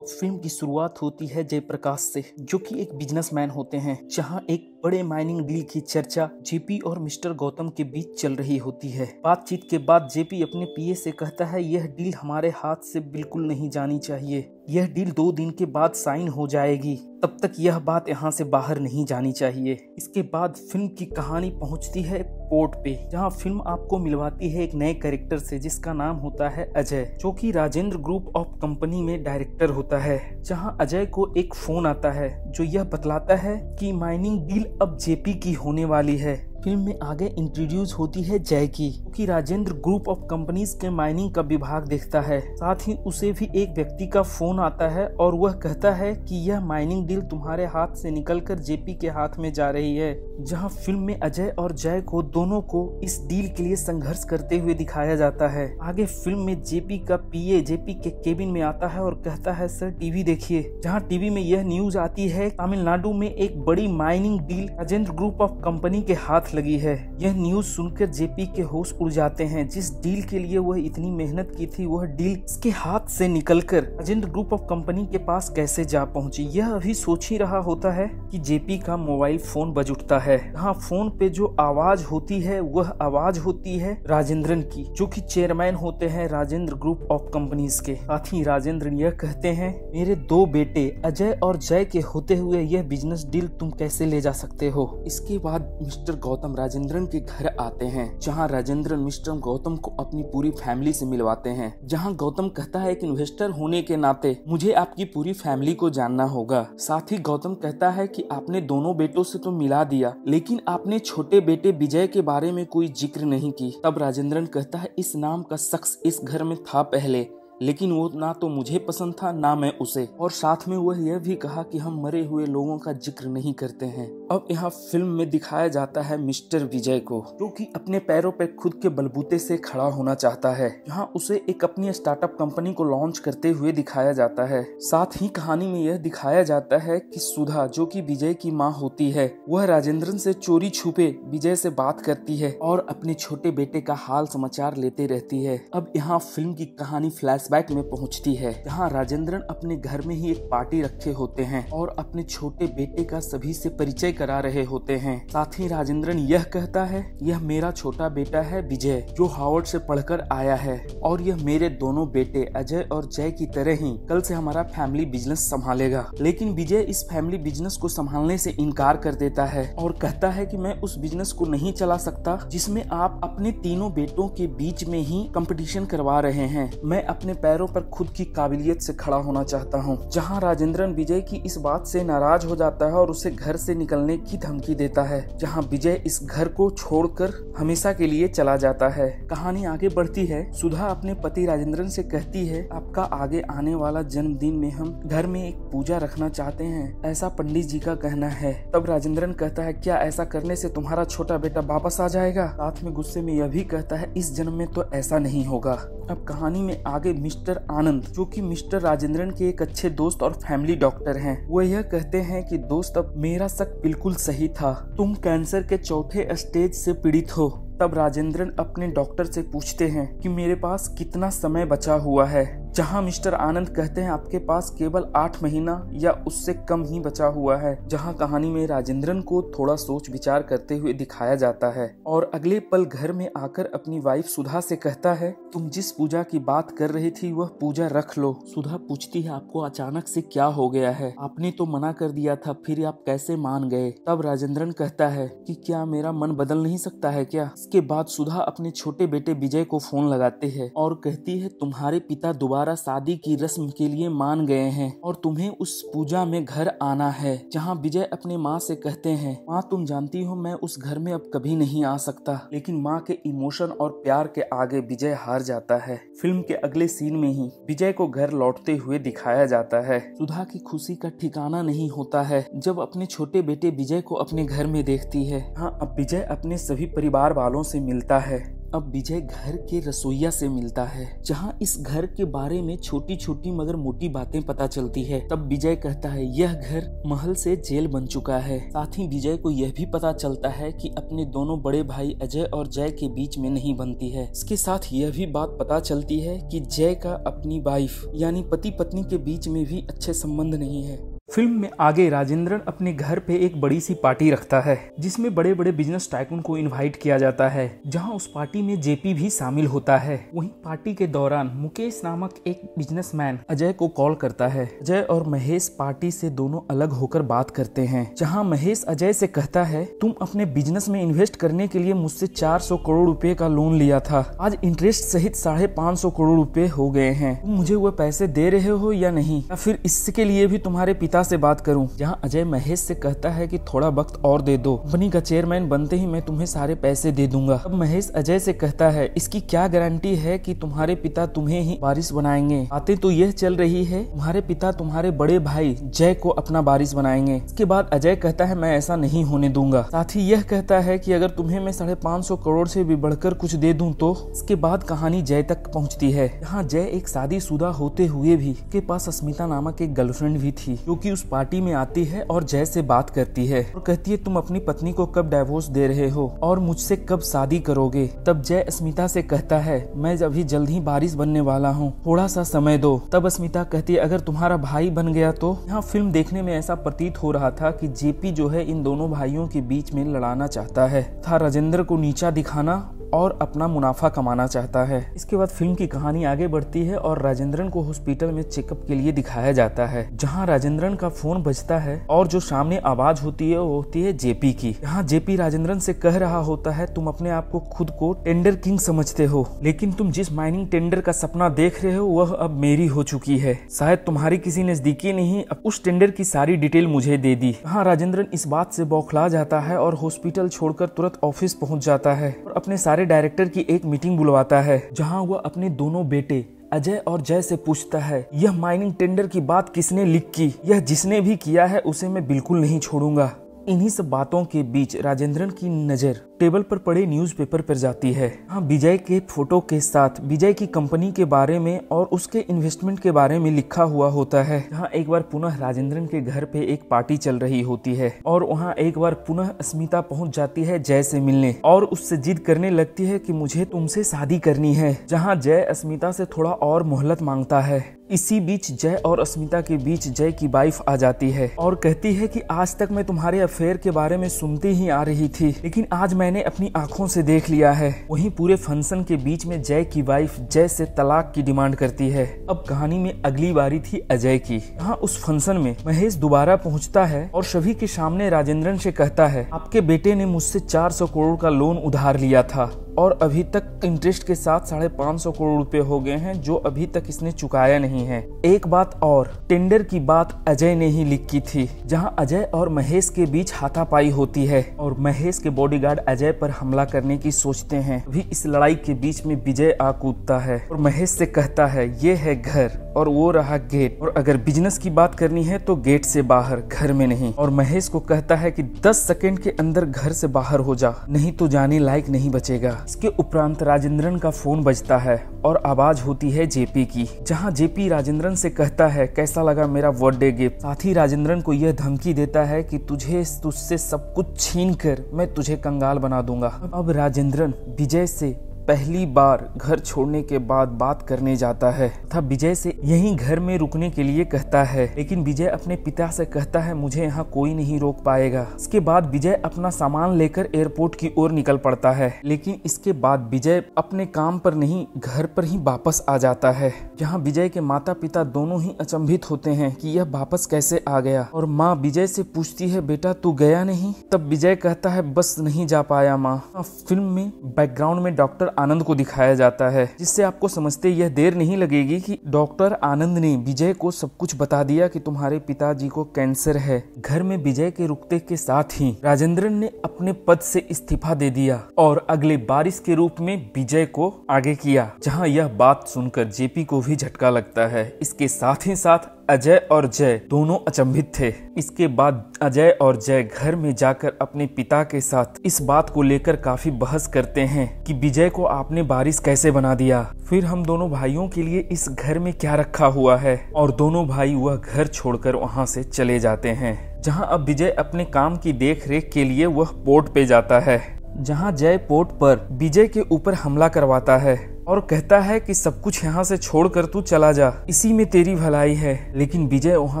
Film की शुरुआत होती है जयप्रकाश से, जो कि एक बिजनेसमैन होते हैं। जहां एक बड़े माइनिंग डील की चर्चा जेपी और मिस्टर गौतम के बीच चल रही होती है। बातचीत के बाद जेपी अपने पीए से कहता है, यह डील हमारे हाथ से बिल्कुल नहीं जानी चाहिए। यह डील 2 दिन के बाद साइन हो जाएगी, तब तक यह बात यहाँ से बाहर नहीं जानी चाहिए। इसके बाद फिल्म की कहानी पहुँचती है पोर्ट पे, जहाँ फिल्म आपको मिलवाती है एक नए कैरेक्टर से, जिसका नाम होता है अजय, जो कि राजेंद्र ग्रुप ऑफ कंपनी में डायरेक्टर होता है। जहाँ अजय को एक फोन आता है जो यह बतलाता है कि माइनिंग डील अब जेपी की होने वाली है। फिल्म में आगे इंट्रोड्यूस होती है जय की, कि राजेंद्र ग्रुप ऑफ कंपनीज के माइनिंग का विभाग देखता है। साथ ही उसे भी एक व्यक्ति का फोन आता है और वह कहता है कि यह माइनिंग डील तुम्हारे हाथ से निकलकर जेपी के हाथ में जा रही है। जहां फिल्म में अजय और जय को दोनों को इस डील के लिए संघर्ष करते हुए दिखाया जाता है। आगे फिल्म में जेपी का पीए जेपी के केबिन में आता है और कहता है, सर टीवी देखिए। जहां टीवी में यह न्यूज आती है, तमिलनाडु में एक बड़ी mining deal Rajendra group of company के हाथ लगी है। यह न्यूज सुनकर जेपी के होश उड़ जाते हैं। जिस डील के लिए वह इतनी मेहनत की थी, वह डील इसके हाथ से निकलकर राजेंद्र ग्रुप ऑफ कंपनी के पास कैसे जा पहुंची। यह अभी सोच ही रहा होता है कि जेपी का मोबाइल फोन बज उठता है। यहाँ फोन पे जो आवाज होती है, वह आवाज होती है राजेंद्रन की, जो कि चेयरमैन होते हैं राजेंद्र ग्रुप ऑफ कंपनीज के। साथ ही राजेंद्र यह कहते हैं, मेरे 2 बेटे अजय और जय के होते हुए यह बिजनेस डील तुम कैसे ले जा सकते हो। इसके बाद मिस्टर गौतम राजेंद्रन के घर आते हैं, जहां राजेंद्रन मिस्टर गौतम को अपनी पूरी फैमिली से मिलवाते हैं। जहां गौतम कहता है कि इन्वेस्टर होने के नाते मुझे आपकी पूरी फैमिली को जानना होगा। साथ ही गौतम कहता है कि आपने दोनों बेटों से तो मिला दिया, लेकिन आपने छोटे बेटे विजय के बारे में कोई जिक्र नहीं की। तब राजेंद्रन कहता है, इस नाम का शख्स इस घर में था पहले, लेकिन वो ना तो मुझे पसंद था ना मैं उसे। और साथ में वह यह भी कहा कि हम मरे हुए लोगों का जिक्र नहीं करते हैं। अब यहाँ फिल्म में दिखाया जाता है मिस्टर विजय को, जो कि अपने पैरों पर खुद के बलबूते से खड़ा होना चाहता है। यहाँ उसे एक अपनी स्टार्टअप कंपनी को लॉन्च करते हुए दिखाया जाता है। साथ ही कहानी में यह दिखाया जाता है कि सुधा, जो कि विजय की माँ होती है, वह राजेंद्रन से चोरी छुपे विजय से बात करती है और अपने छोटे बेटे का हाल समाचार लेते रहती है। अब यहाँ फिल्म की कहानी फ्लैशबैक में पहुंचती है, जहां राजेंद्रन अपने घर में ही एक पार्टी रखे होते हैं और अपने छोटे बेटे का सभी से परिचय करा रहे होते हैं। साथ ही राजेंद्रन यह कहता है, यह मेरा छोटा बेटा है विजय, जो हार्वर्ड से पढ़कर आया है, और यह मेरे दोनों बेटे अजय और जय की तरह ही कल से हमारा फैमिली बिजनेस संभालेगा। लेकिन विजय इस फैमिली बिजनेस को संभालने से इनकार कर देता है और कहता है कि मैं उस बिजनेस को नहीं चला सकता जिसमें आप अपने तीनों बेटों के बीच में ही कंपटीशन करवा रहे हैं। मैं अपने पैरों पर खुद की काबिलियत से खड़ा होना चाहता हूं। जहां राजेंद्रन विजय की इस बात से नाराज हो जाता है और उसे घर से निकलने की धमकी देता है, जहां विजय इस घर को छोड़कर हमेशा के लिए चला जाता है। कहानी आगे बढ़ती है। सुधा अपने पति राजेंद्रन से कहती है, आपका आगे आने वाला जन्मदिन में हम घर में एक पूजा रखना चाहते हैं, ऐसा पंडित जी का कहना है। तब राजेंद्रन कहता है, क्या ऐसा करने से तुम्हारा छोटा बेटा वापस आ जाएगा। साथ में गुस्से में यह भी कहता है, इस जन्म में तो ऐसा नहीं होगा। अब कहानी में आगे मिस्टर आनंद, जो कि मिस्टर राजेंद्रन के एक अच्छे दोस्त और फैमिली डॉक्टर हैं, वो यह कहते हैं कि दोस्त, अब मेरा शक बिल्कुल सही था, तुम कैंसर के 4थे स्टेज से पीड़ित हो। तब राजेंद्रन अपने डॉक्टर से पूछते हैं कि मेरे पास कितना समय बचा हुआ है, जहां मिस्टर आनंद कहते हैं आपके पास केवल 8 महीना या उससे कम ही बचा हुआ है। जहां कहानी में राजेंद्रन को थोड़ा सोच विचार करते हुए दिखाया जाता है और अगले पल घर में आकर अपनी वाइफ सुधा से कहता है, तुम जिस पूजा की बात कर रही थी वह पूजा रख लो। सुधा पूछती है, आपको अचानक से क्या हो गया है, आपने तो मना कर दिया था, फिर आप कैसे मान गए। तब राजेंद्रन कहता है कि क्या मेरा मन बदल नहीं सकता है क्या। इसके बाद सुधा अपने छोटे बेटे विजय को फोन लगाते हैं और कहती है, तुम्हारे पिता दोबारा शादी की रस्म के लिए मान गए हैं और तुम्हें उस पूजा में घर आना है। जहां विजय अपने माँ से कहते हैं, माँ तुम जानती हो मैं उस घर में अब कभी नहीं आ सकता। लेकिन माँ के इमोशन और प्यार के आगे विजय हार जाता है। फिल्म के अगले सीन में ही विजय को घर लौटते हुए दिखाया जाता है। सुधा की खुशी का ठिकाना नहीं होता है जब अपने छोटे बेटे विजय को अपने घर में देखती है। हाँ, अब विजय अपने सभी परिवार वालों से मिलता है। अब विजय घर के रसोइया से मिलता है, जहां इस घर के बारे में छोटी छोटी मगर मोटी बातें पता चलती है। तब विजय कहता है यह घर महल से जेल बन चुका है। साथ ही विजय को यह भी पता चलता है कि अपने दोनों बड़े भाई अजय और जय के बीच में नहीं बनती है। इसके साथ यह भी बात पता चलती है कि जय का अपनी वाइफ यानी पति पत्नी के बीच में भी अच्छे संबंध नहीं है। फिल्म में आगे राजेंद्रन अपने घर पे एक बड़ी सी पार्टी रखता है, जिसमें बड़े बड़े बिजनेस टाइकून को इनवाइट किया जाता है, जहां उस पार्टी में जेपी भी शामिल होता है। वहीं पार्टी के दौरान मुकेश नामक एक बिजनेसमैन अजय को कॉल करता है। अजय और महेश पार्टी से दोनों अलग होकर बात करते हैं, जहां महेश अजय से कहता है तुम अपने बिजनेस में इन्वेस्ट करने के लिए मुझसे 400 करोड़ रुपए का लोन लिया था, आज इंटरेस्ट सहित 550 करोड़ रुपए हो गए हैं, तुम मुझे वो पैसे दे रहे हो या नहीं, या फिर इसके लिए भी तुम्हारे पिता से बात करूं। जहां अजय महेश से कहता है कि थोड़ा वक्त और दे दो, कंपनी का चेयरमैन बनते ही मैं तुम्हें सारे पैसे दे दूंगा। अब महेश अजय से कहता है इसकी क्या गारंटी है कि तुम्हारे पिता तुम्हें ही वारिस बनाएंगे। बातें तो यह चल रही है तुम्हारे पिता तुम्हारे बड़े भाई जय को अपना वारिस बनाएंगे। इसके बाद अजय कहता है मैं ऐसा नहीं होने दूंगा। साथ ही यह कहता है कि अगर तुम्हें मैं 550 करोड़ से भी बढ़कर कुछ दे दूं तो। इसके बाद कहानी जय तक पहुंचती है, जहां जय एक शादीशुदा होते हुए भी के पास अस्मिता नामक एक गर्लफ्रेंड भी थी, जो कि उस पार्टी में आती है और जय से बात करती है और कहती है तुम अपनी पत्नी को कब डाइवोर्स दे रहे हो और मुझसे कब शादी करोगे। तब जय अस्मिता से कहता है मैं अभी जल्द ही वारिस बनने वाला हूँ, थोड़ा सा समय दो। तब अस्मिता कहती है अगर तुम्हारा भाई बन गया तो। यहाँ फिल्म देखने में ऐसा प्रतीत हो रहा था कि जेपी जो है इन दोनों भाइयों के बीच में लड़ाना चाहता है तथा राजेंद्र को नीचा दिखाना और अपना मुनाफा कमाना चाहता है। इसके बाद फिल्म की कहानी आगे बढ़ती है और राजेंद्रन को हॉस्पिटल में चेकअप के लिए दिखाया जाता है, जहां राजेंद्रन का फोन बजता है और जो सामने आवाज होती है वो होती है जेपी की। यहाँ जेपी राजेंद्रन से कह रहा होता है तुम अपने आप को खुद को टेंडर किंग समझते हो, लेकिन तुम जिस माइनिंग टेंडर का सपना देख रहे हो वह अब मेरी हो चुकी है, शायद तुम्हारी किसी नजदीकी नहीं अब उस टेंडर की सारी डिटेल मुझे दे दी। यहाँ राजेंद्रन इस बात से बौखला जाता है और हॉस्पिटल छोड़कर तुरंत ऑफिस पहुंच जाता है और अपने सारे डायरेक्टर की एक मीटिंग बुलवाता है, जहां वह अपने दोनों बेटे अजय और जय से पूछता है यह माइनिंग टेंडर की बात किसने लीक की, यह जिसने भी किया है उसे मैं बिल्कुल नहीं छोड़ूंगा। इन्हीं सब बातों के बीच राजेंद्रन की नजर टेबल पर पड़े न्यूज़पेपर पर जाती है। हाँ, विजय के फोटो के साथ विजय की कंपनी के बारे में और उसके इन्वेस्टमेंट के बारे में लिखा हुआ होता है। जहाँ एक बार पुनः राजेंद्रन के घर पे एक पार्टी चल रही होती है और वहाँ एक बार पुनः अस्मिता पहुँच जाती है जय से मिलने और उससे जिद करने लगती है कि मुझे तुमसे शादी करनी है। जहाँ जय अस्मिता से थोड़ा और मोहलत मांगता है। इसी बीच जय और अस्मिता के बीच जय की वाइफ आ जाती है और कहती है कि आज तक मैं तुम्हारे अफेयर के बारे में सुनती ही आ रही थी, लेकिन आज मैंने अपनी आंखों से देख लिया है। वहीं पूरे फंक्शन के बीच में जय की वाइफ जय से तलाक की डिमांड करती है। अब कहानी में अगली बारी थी अजय की। यहाँ उस फंक्शन में महेश दोबारा पहुँचता है और सभी के सामने राजेंद्रन से कहता है आपके बेटे ने मुझसे 400 करोड़ का लोन उधार लिया था और अभी तक इंटरेस्ट के साथ 550 करोड़ रुपए हो गए हैं, जो अभी तक इसने चुकाया नहीं है। एक बात और, टेंडर की बात अजय ने ही लिखी थी, जहां अजय और महेश के बीच हाथापाई होती है और महेश के बॉडीगार्ड अजय पर हमला करने की सोचते हैं। अभी इस लड़ाई के बीच में विजय आ कूदता है और महेश से कहता है ये है घर और वो रहा गेट, और अगर बिजनेस की बात करनी है तो गेट से बाहर, घर में नहीं। और महेश को कहता है कि 10 सेकंड के अंदर घर से बाहर हो जा, नहीं तो जाने लायक नहीं बचेगा। इसके उपरांत राजेंद्रन का फोन बजता है और आवाज होती है जेपी की, जहां जेपी राजेंद्रन से कहता है कैसा लगा मेरा बर्थडे गिफ्ट। साथ ही राजेंद्रन को यह धमकी देता है कि तुझसे सब कुछ छीन कर मैं तुझे कंगाल बना दूंगा। अब राजेंद्रन विजय से पहली बार घर छोड़ने के बाद बात करने जाता है तथा विजय से यहीं घर में रुकने के लिए कहता है, लेकिन विजय अपने पिता से कहता है मुझे यहाँ कोई नहीं रोक पाएगा। इसके बाद विजय अपना सामान लेकर एयरपोर्ट की ओर निकल पड़ता है, लेकिन इसके बाद विजय अपने काम पर नहीं घर पर ही वापस आ जाता है, जहाँ विजय के माता पिता दोनों ही अचंभित होते हैं कि यह वापस कैसे आ गया। और माँ विजय से पूछती है बेटा तू गया नहीं? तब विजय कहता है बस नहीं जा पाया माँ। फिल्म में बैकग्राउंड में डॉक्टर आनंद को दिखाया जाता है, जिससे आपको समझते यह देर नहीं लगेगी कि डॉक्टर आनंद ने विजय को सब कुछ बता दिया कि तुम्हारे पिताजी को कैंसर है। घर में विजय के रुकते के साथ ही राजेंद्रन ने अपने पद से इस्तीफा दे दिया और अगले वारिस के रूप में विजय को आगे किया, जहां यह बात सुनकर जेपी को भी झटका लगता है। इसके साथ ही साथ अजय और जय दोनों अचंभित थे। इसके बाद अजय और जय घर में जाकर अपने पिता के साथ इस बात को लेकर काफी बहस करते हैं कि विजय को आपने वारिस कैसे बना दिया, फिर हम दोनों भाइयों के लिए इस घर में क्या रखा हुआ है, और दोनों भाई वह घर छोड़कर वहां से चले जाते हैं। जहां अब विजय अपने काम की देख रेख के लिए वह पोर्ट पे जाता है, जहां जय पोर्ट पर विजय के ऊपर हमला करवाता है और कहता है कि सब कुछ यहाँ से छोड़कर तू चला जा, इसी में तेरी भलाई है। लेकिन विजय वहाँ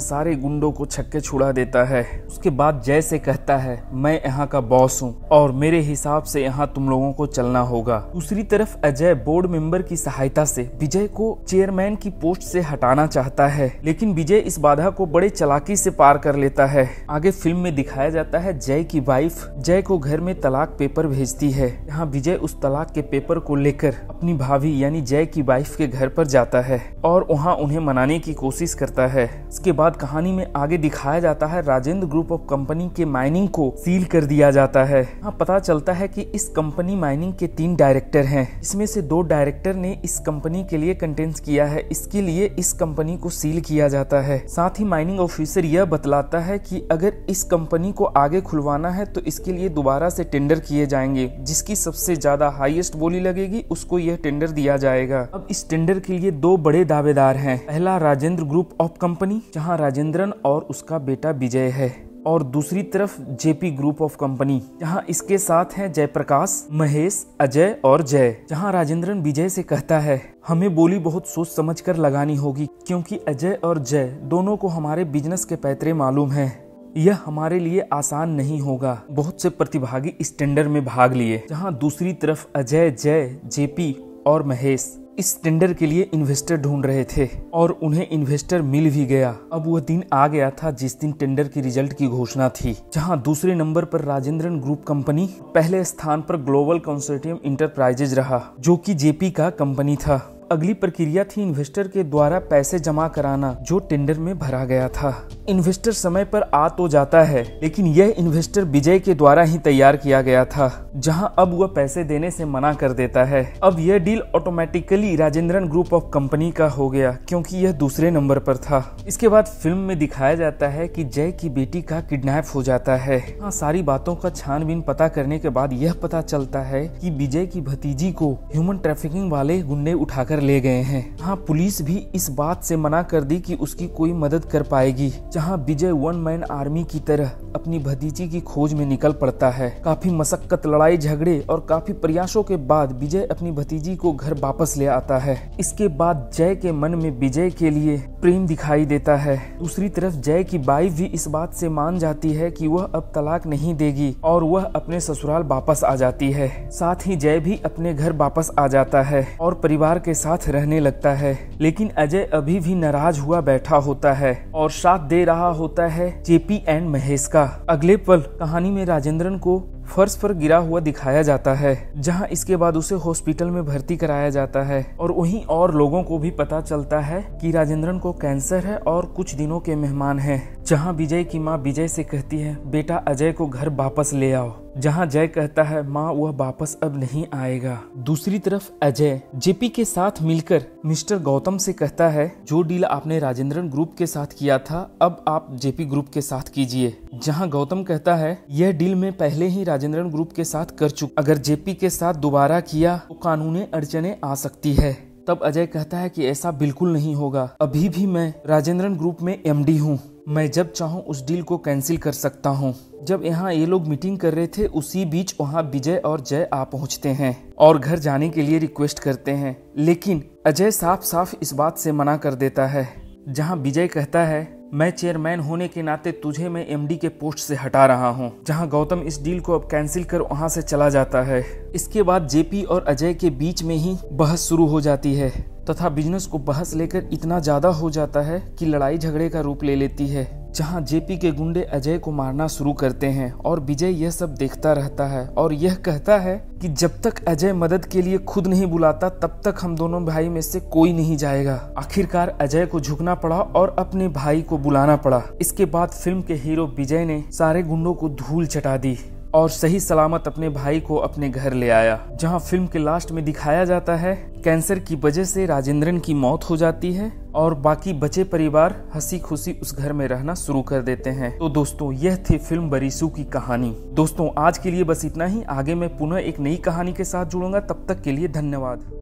सारे गुंडों को छक्के छुड़ा देता है। उसके बाद जय से कहता है मैं यहाँ का बॉस हूँ और मेरे हिसाब से यहाँ तुम लोगों को चलना होगा। दूसरी तरफ अजय बोर्ड मेंबर की सहायता से विजय को चेयरमैन की पोस्ट से हटाना चाहता है, लेकिन विजय इस बाधा को बड़े चालाकी से पार कर लेता है। आगे फिल्म में दिखाया जाता है जय की वाइफ जय को घर में तलाक पेपर भेजती है। यहाँ विजय उस तलाक के पेपर को लेकर अपनी भाभी यानी जय की वाइफ के घर पर जाता है और वहां उन्हें मनाने की कोशिश करता है। इसके बाद कहानी में आगे दिखाया जाता है राजेंद्र ग्रुप ऑफ कंपनी के माइनिंग को सील कर दिया जाता है। यहाँ पता चलता है कि इस कंपनी माइनिंग के 3 डायरेक्टर हैं, इसमें से 2 डायरेक्टर ने इस कंपनी के लिए कंटेंट्स किया है, इसके लिए इस कंपनी को सील किया जाता है। साथ ही माइनिंग ऑफिसर यह बतलाता है कि अगर इस कंपनी को आगे खुलवाना है तो इसके लिए दोबारा से टेंडर किए जाएंगे, जिसकी सबसे ज्यादा हाईएस्ट बोली लगेगी उसको यह टेंडर दिया जाएगा। अब इस टेंडर के लिए 2 बड़े दावेदार हैं। पहला राजेंद्र ग्रुप ऑफ कंपनी जहां राजेंद्रन और उसका बेटा विजय है, और दूसरी तरफ जेपी ग्रुप ऑफ कंपनी जहां इसके साथ हैं जयप्रकाश, महेश, अजय और जय। जहां राजेंद्रन विजय से कहता है हमें बोली बहुत सोच समझ कर लगानी होगी, क्योंकि अजय और जय दोनों को हमारे बिजनेस के पैतरे मालूम है, यह हमारे लिए आसान नहीं होगा। बहुत से प्रतिभागी इस टेंडर में भाग लिए। जहां दूसरी तरफ अजय, जय, जेपी और महेश इस टेंडर के लिए इन्वेस्टर ढूंढ रहे थे और उन्हें इन्वेस्टर मिल भी गया। अब वह दिन आ गया था जिस दिन टेंडर की रिजल्ट की घोषणा थी। जहां दूसरे नंबर पर राजेंद्रन ग्रुप कंपनी, पहले स्थान पर ग्लोबल कंसोर्टियम इंटरप्राइजेज रहा, जो कि जेपी का कंपनी था। अगली प्रक्रिया थी इन्वेस्टर के द्वारा पैसे जमा कराना, जो टेंडर में भरा गया था। इन्वेस्टर समय पर आ तो जाता है, लेकिन यह इन्वेस्टर विजय के द्वारा ही तैयार किया गया था, जहां अब वह पैसे देने से मना कर देता है। अब यह deal automatically Rajendran group of company का हो गया, क्योंकि यह दूसरे नंबर पर था। इसके बाद फिल्म में दिखाया जाता है कि जय की बेटी का किडनैप हो जाता है। हाँ, सारी बातों का छानबीन पता करने के बाद यह पता चलता है कि विजय की भतीजी को ह्यूमन ट्रैफिकिंग वाले गुंडे उठाकर ले गए हैं। हाँ, पुलिस भी इस बात से मना कर दी कि उसकी कोई मदद कर पाएगी। जहाँ विजय 1 मैन आर्मी की तरह अपनी भतीजी की खोज में निकल पड़ता है। काफी मशक्कत, लड़ाई झगड़े और काफी प्रयासों के बाद विजय अपनी भतीजी को घर वापस ले आता है। इसके बाद जय के मन में विजय के लिए प्रेम दिखाई देता है। दूसरी तरफ जय की वाइफ भी इस बात से मान जाती है कि वह अब तलाक नहीं देगी और वह अपने ससुराल वापस आ जाती है। साथ ही जय भी अपने घर वापस आ जाता है और परिवार के साथ रहने लगता है। लेकिन अजय अभी भी नाराज हुआ बैठा होता है और साथ दे रहा होता है जेपी एंड महेश का। अगले पल कहानी में राजेंद्रन को फर्श पर गिरा हुआ दिखाया जाता है, जहां इसके बाद उसे हॉस्पिटल में भर्ती कराया जाता है। और वहीं और लोगों को भी पता चलता है कि राजेंद्रन को कैंसर है और कुछ दिनों के मेहमान हैं। जहां विजय की मां विजय से कहती है बेटा अजय को घर वापस ले आओ, जहां जय कहता है मां वह वापस अब नहीं आएगा। दूसरी तरफ अजय जेपी के साथ मिलकर मिस्टर गौतम से कहता है जो डील आपने राजेंद्रन ग्रुप के साथ किया था अब आप जेपी ग्रुप के साथ कीजिए। जहां गौतम कहता है यह डील मैं पहले ही राजेंद्रन ग्रुप के साथ कर चुका, अगर जेपी के साथ दोबारा किया तो कानूनी अड़चने आ सकती है। तब अजय कहता है कि ऐसा बिल्कुल नहीं होगा, अभी भी मैं राजेंद्रन ग्रुप में एमडी हूँ, मैं जब चाहूँ उस डील को कैंसिल कर सकता हूँ। जब यहाँ ये लोग मीटिंग कर रहे थे उसी बीच वहाँ विजय और जय आ पहुँचते हैं और घर जाने के लिए रिक्वेस्ट करते हैं, लेकिन अजय साफ साफ इस बात से मना कर देता है। जहाँ विजय कहता है मैं चेयरमैन होने के नाते तुझे मैं एमडी के पोस्ट से हटा रहा हूं। जहां गौतम इस डील को अब कैंसिल कर वहां से चला जाता है। इसके बाद जेपी और अजय के बीच में ही बहस शुरू हो जाती है तथा बिजनेस को बहस लेकर इतना ज्यादा हो जाता है कि लड़ाई झगड़े का रूप ले लेती है। जहां जेपी के गुंडे अजय को मारना शुरू करते हैं और विजय यह सब देखता रहता है और यह कहता है कि जब तक अजय मदद के लिए खुद नहीं बुलाता तब तक हम दोनों भाई में से कोई नहीं जाएगा। आखिरकार अजय को झुकना पड़ा और अपने भाई को बुलाना पड़ा। इसके बाद फिल्म के हीरो विजय ने सारे गुंडों को धूल चटा दी और सही सलामत अपने भाई को अपने घर ले आया। जहां फिल्म के लास्ट में दिखाया जाता है कैंसर की वजह से राजेंद्रन की मौत हो जाती है और बाकी बचे परिवार हंसी खुशी उस घर में रहना शुरू कर देते हैं। तो दोस्तों यह थी फिल्म बरिसू की कहानी। दोस्तों आज के लिए बस इतना ही। आगे मैं पुनः एक नई कहानी के साथ जुड़ूंगा। तब तक के लिए धन्यवाद।